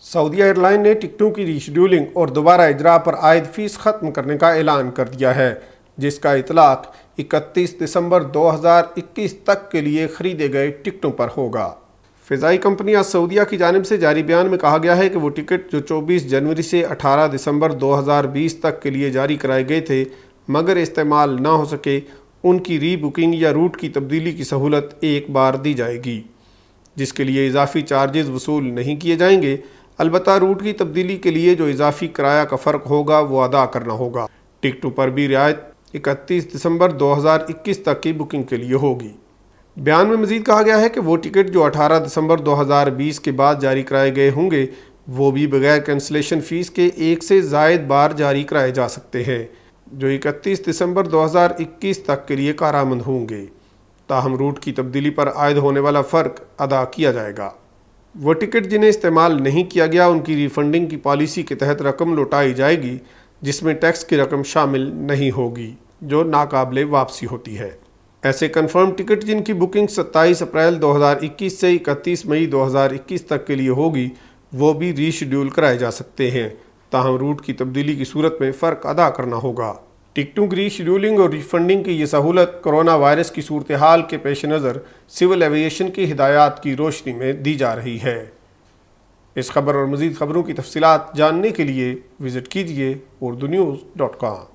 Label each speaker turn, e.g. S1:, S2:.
S1: سعودی air line نے ٹکٹوں کی ریشیڈولنگ اور دوبارہ اجرا پر عائد فیس ختم کرنے کا اعلان کر دیا ہے، جس کا اطلاق 31 دسمبر 2021 تک کے لیے خریدے گئے ٹکٹوں پر ہوگا۔ فضائی کمپنیاں سعودیہ کی جانب سے جاری بیان میں کہا گیا ہے کہ وہ ٹکٹ جو 24 جنوری سے 18 دسمبر 2020 تک کے لیے جاری کرائے گئے تھے مگر استعمال نہ ہو سکے، ان کی ری بکنگ یا روٹ کی تبدیلی کی سہولت ایک بار دی جائے گی، جس کے لیے اضافی چارجز وصول نہیں کیے جائیں گے۔ البتہ روٹ کی تبدیلی کے لیے جو اضافی کرایہ کا فرق ہوگا وہ ادا کرنا ہوگا۔ ٹکٹوں پر بھی رعایت 31 دسمبر 2021 تک کی بکنگ کے لیے ہوگی۔ بیان میں مزید کہا گیا ہے کہ وہ ٹکٹ جو 18 دسمبر 2020 کے بعد جاری کرائے گئے ہوں گے وہ بھی بغیر کینسلیشن فیس کے ایک سے زائد بار جاری کرائے جا سکتے ہیں، جو 31 دسمبر 2021 تک کے لیے کارآمد ہوں گے، تاہم روٹ کی تبدیلی پر عائد ہونے والا فرق ادا کیا جائے گا۔ وہ ٹکٹ جنہیں استعمال نہیں کیا گیا ان کی ری فنڈنگ کی پالیسی کے تحت رقم لوٹائی جائے گی، جس میں ٹیکس کی رقم شامل نہیں ہوگی جو ناقابل واپسی ہوتی ہے۔ ایسے کنفرم ٹکٹ جن کی بکنگ 27 اپریل 2021 سے 31 مئی 2021 تک کے لیے ہوگی وہ بھی ری شیڈول کرائے جا سکتے ہیں، تاہم روٹ کی تبدیلی کی صورت میں فرق ادا کرنا ہوگا۔ ٹکٹوں کی ری شیڈولنگ اور ری فنڈنگ کی یہ سہولت کرونا وائرس کی صورتحال کے پیش نظر سول ایویشن کی ہدایات کی روشنی میں دی جا رہی ہے۔ اس خبر اور مزید خبروں کی تفصیلات جاننے کے لیے وزٹ کیجیے urdunews.com۔